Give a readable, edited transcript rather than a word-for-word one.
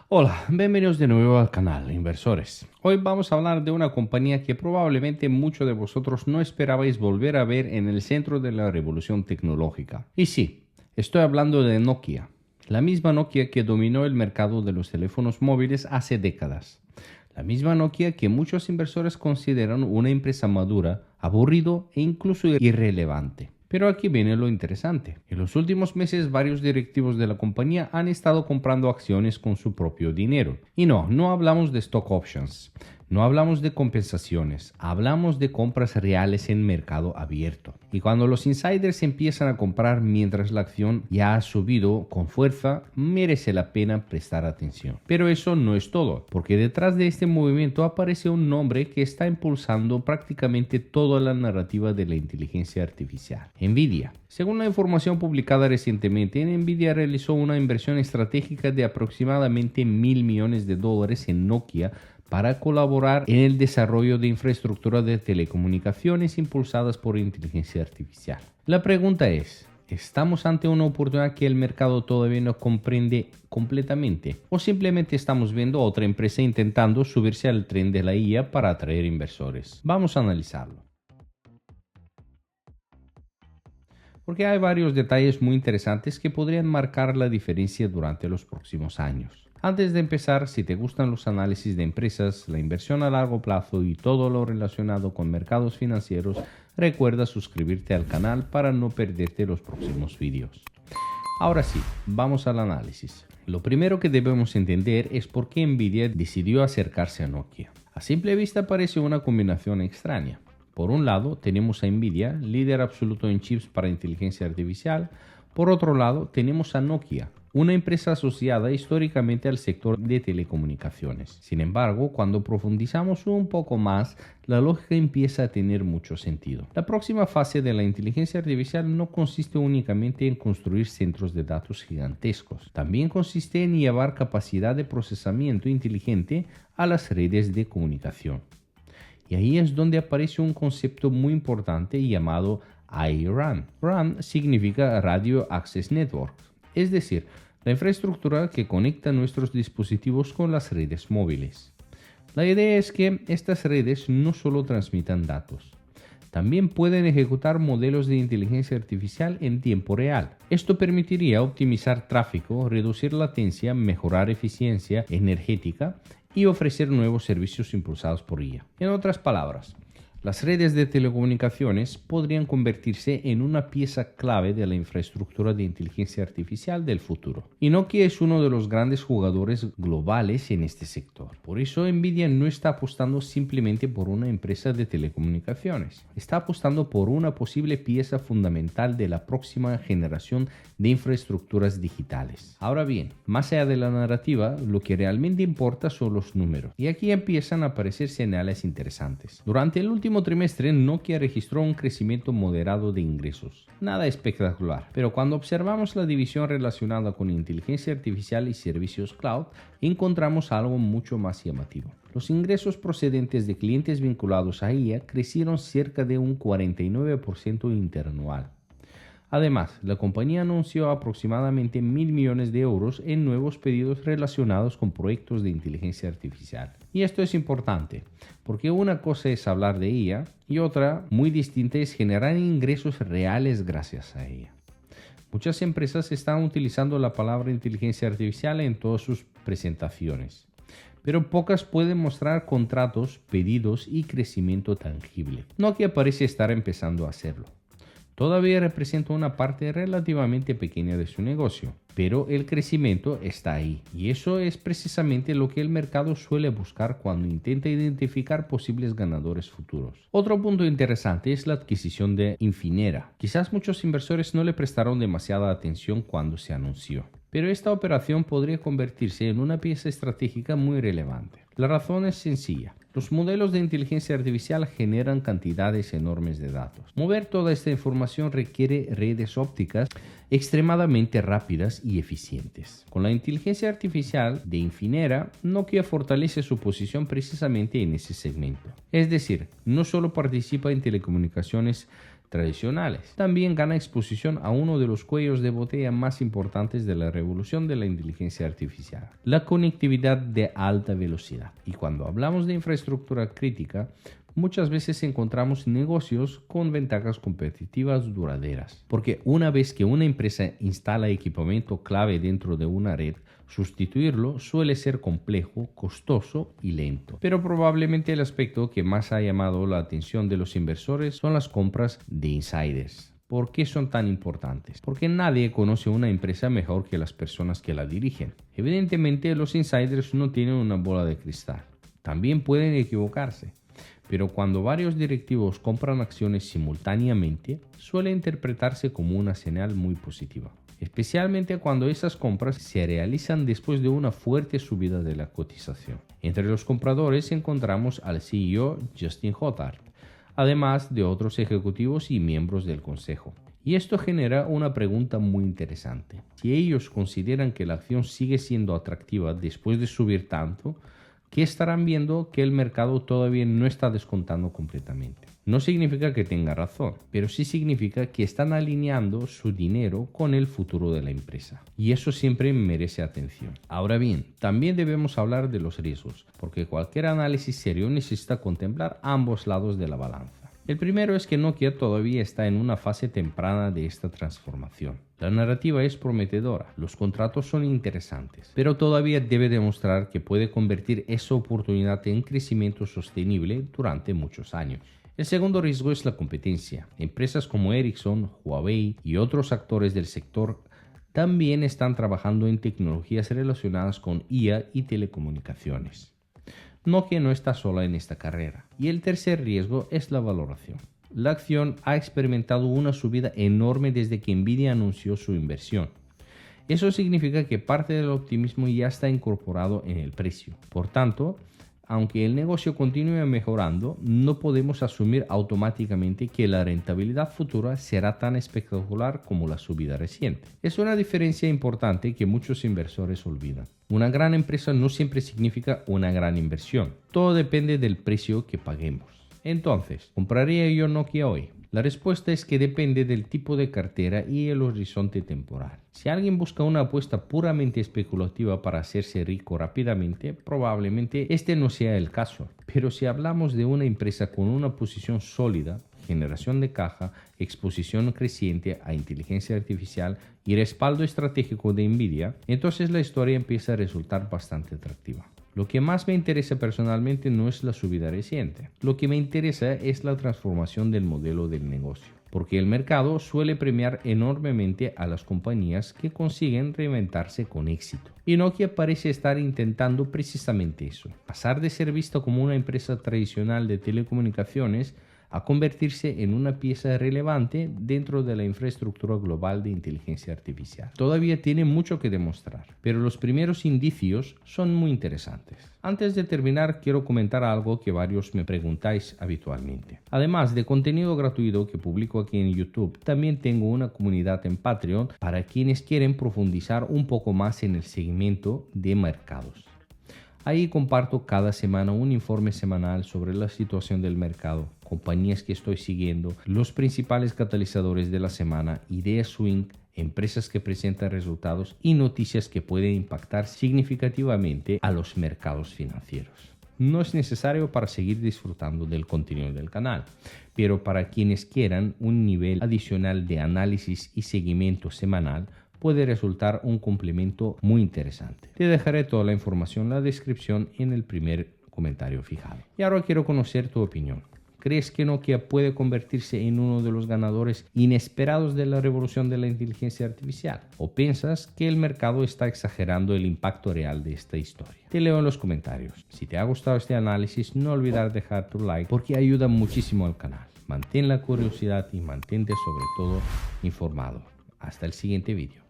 Hola, bienvenidos de nuevo al canal, inversores. Hoy vamos a hablar de una compañía que probablemente muchos de vosotros no esperabais volver a ver en el centro de la revolución tecnológica. Y sí, estoy hablando de Nokia, la misma Nokia que dominó el mercado de los teléfonos móviles hace décadas. La misma Nokia que muchos inversores consideran una empresa madura, aburrido e incluso irrelevante. Pero aquí viene lo interesante. En los últimos meses varios directivos de la compañía han estado comprando acciones con su propio dinero. Y no hablamos de stock options, no hablamos de compensaciones, hablamos de compras reales en mercado abierto. Y cuando los insiders empiezan a comprar mientras la acción ya ha subido con fuerza, merece la pena prestar atención. Pero eso no es todo, porque detrás de este movimiento aparece un nombre que está impulsando prácticamente toda la narrativa de la inteligencia artificial: Nvidia. Según la información publicada recientemente, Nvidia realizó una inversión estratégica de aproximadamente $1.000 millones en Nokia para colaborar en el desarrollo de infraestructura de telecomunicaciones impulsadas por inteligencia artificial. La pregunta es: ¿estamos ante una oportunidad que el mercado todavía no comprende completamente? ¿O simplemente estamos viendo otra empresa intentando subirse al tren de la IA para atraer inversores? Vamos a analizarlo, porque hay varios detalles muy interesantes que podrían marcar la diferencia durante los próximos años. Antes de empezar, si te gustan los análisis de empresas, la inversión a largo plazo y todo lo relacionado con mercados financieros, recuerda suscribirte al canal para no perderte los próximos vídeos. Ahora sí, vamos al análisis. Lo primero que debemos entender es por qué Nvidia decidió acercarse a Nokia. A simple vista parece una combinación extraña. Por un lado, tenemos a Nvidia, líder absoluto en chips para inteligencia artificial. Por otro lado, tenemos a Nokia, una empresa asociada históricamente al sector de telecomunicaciones. Sin embargo, cuando profundizamos un poco más, la lógica empieza a tener mucho sentido. La próxima fase de la inteligencia artificial no consiste únicamente en construir centros de datos gigantescos. También consiste en llevar capacidad de procesamiento inteligente a las redes de comunicación. Y ahí es donde aparece un concepto muy importante llamado iRAN. RAN significa Radio Access Network, es decir, la infraestructura que conecta nuestros dispositivos con las redes móviles. La idea es que estas redes no solo transmitan datos, también pueden ejecutar modelos de inteligencia artificial en tiempo real. Esto permitiría optimizar tráfico, reducir latencia, mejorar eficiencia energética y ofrecer nuevos servicios impulsados por IA. En otras palabras, las redes de telecomunicaciones podrían convertirse en una pieza clave de la infraestructura de inteligencia artificial del futuro. Y Nokia es uno de los grandes jugadores globales en este sector. Por eso Nvidia no está apostando simplemente por una empresa de telecomunicaciones. Está apostando por una posible pieza fundamental de la próxima generación de infraestructuras digitales. Ahora bien, más allá de la narrativa, lo que realmente importa son los números. Y aquí empiezan a aparecer señales interesantes. Durante el último trimestre, Nokia registró un crecimiento moderado de ingresos. Nada espectacular, pero cuando observamos la división relacionada con inteligencia artificial y servicios cloud, encontramos algo mucho más llamativo. Los ingresos procedentes de clientes vinculados a IA crecieron cerca de un 49% interanual. Además, la compañía anunció aproximadamente $1.000 millones en nuevos pedidos relacionados con proyectos de inteligencia artificial. Y esto es importante, porque una cosa es hablar de ella y otra muy distinta es generar ingresos reales gracias a ella. Muchas empresas están utilizando la palabra inteligencia artificial en todas sus presentaciones, pero pocas pueden mostrar contratos, pedidos y crecimiento tangible. Nokia parece estar empezando a hacerlo. Todavía representa una parte relativamente pequeña de su negocio, pero el crecimiento está ahí, y eso es precisamente lo que el mercado suele buscar cuando intenta identificar posibles ganadores futuros. Otro punto interesante es la adquisición de Infinera. Quizás muchos inversores no le prestaron demasiada atención cuando se anunció, pero esta operación podría convertirse en una pieza estratégica muy relevante. La razón es sencilla. Los modelos de inteligencia artificial generan cantidades enormes de datos. Mover toda esta información requiere redes ópticas extremadamente rápidas y eficientes. Con la inteligencia artificial de Infinera, Nokia fortalece su posición precisamente en ese segmento. Es decir, no solo participa en telecomunicaciones tradicionales. También gana exposición a uno de los cuellos de botella más importantes de la revolución de la inteligencia artificial, la conectividad de alta velocidad. Y cuando hablamos de infraestructura crítica, muchas veces encontramos negocios con ventajas competitivas duraderas, porque una vez que una empresa instala equipamiento clave dentro de una red, sustituirlo suele ser complejo, costoso y lento. Pero probablemente el aspecto que más ha llamado la atención de los inversores son las compras de insiders. ¿Por qué son tan importantes? Porque nadie conoce una empresa mejor que las personas que la dirigen. Evidentemente, los insiders no tienen una bola de cristal. También pueden equivocarse. Pero cuando varios directivos compran acciones simultáneamente, suele interpretarse como una señal muy positiva, especialmente cuando esas compras se realizan después de una fuerte subida de la cotización. Entre los compradores encontramos al CEO Justin Hotard, además de otros ejecutivos y miembros del consejo. Y esto genera una pregunta muy interesante. Si ellos consideran que la acción sigue siendo atractiva después de subir tanto, ¿qué estarán viendo que el mercado todavía no está descontando completamente? No significa que tenga razón, pero sí significa que están alineando su dinero con el futuro de la empresa. Y eso siempre merece atención. Ahora bien, también debemos hablar de los riesgos, porque cualquier análisis serio necesita contemplar ambos lados de la balanza. El primero es que Nokia todavía está en una fase temprana de esta transformación. La narrativa es prometedora, los contratos son interesantes, pero todavía debe demostrar que puede convertir esa oportunidad en crecimiento sostenible durante muchos años. El segundo riesgo es la competencia. Empresas como Ericsson, Huawei y otros actores del sector también están trabajando en tecnologías relacionadas con IA y telecomunicaciones. Nokia no está sola en esta carrera. Y el tercer riesgo es la valoración. La acción ha experimentado una subida enorme desde que Nvidia anunció su inversión. Eso significa que parte del optimismo ya está incorporado en el precio. Por tanto, aunque el negocio continúe mejorando, no podemos asumir automáticamente que la rentabilidad futura será tan espectacular como la subida reciente. Es una diferencia importante que muchos inversores olvidan. Una gran empresa no siempre significa una gran inversión. Todo depende del precio que paguemos. Entonces, ¿compraría yo Nokia hoy? La respuesta es que depende del tipo de cartera y el horizonte temporal. Si alguien busca una apuesta puramente especulativa para hacerse rico rápidamente, probablemente este no sea el caso. Pero si hablamos de una empresa con una posición sólida, generación de caja, exposición creciente a inteligencia artificial y respaldo estratégico de Nvidia, entonces la historia empieza a resultar bastante atractiva. Lo que más me interesa personalmente no es la subida reciente. Lo que me interesa es la transformación del modelo del negocio, porque el mercado suele premiar enormemente a las compañías que consiguen reinventarse con éxito. Y Nokia parece estar intentando precisamente eso, pasar de ser vista como una empresa tradicional de telecomunicaciones a convertirse en una pieza relevante dentro de la infraestructura global de inteligencia artificial. Todavía tiene mucho que demostrar, pero los primeros indicios son muy interesantes. Antes de terminar, quiero comentar algo que varios me preguntáis habitualmente. Además de contenido gratuito que publico aquí en YouTube, también tengo una comunidad en Patreon para quienes quieren profundizar un poco más en el segmento de mercados. Ahí comparto cada semana un informe semanal sobre la situación del mercado, compañías que estoy siguiendo, los principales catalizadores de la semana, ideas swing, empresas que presentan resultados y noticias que pueden impactar significativamente a los mercados financieros. No es necesario para seguir disfrutando del contenido del canal, pero para quienes quieran un nivel adicional de análisis y seguimiento semanal, puede resultar un complemento muy interesante. Te dejaré toda la información en la descripción en el primer comentario fijado. Y ahora quiero conocer tu opinión. ¿Crees que Nokia puede convertirse en uno de los ganadores inesperados de la revolución de la inteligencia artificial? ¿O piensas que el mercado está exagerando el impacto real de esta historia? Te leo en los comentarios. Si te ha gustado este análisis, no olvides dejar tu like porque ayuda muchísimo al canal. Mantén la curiosidad y mantente sobre todo informado. Hasta el siguiente vídeo.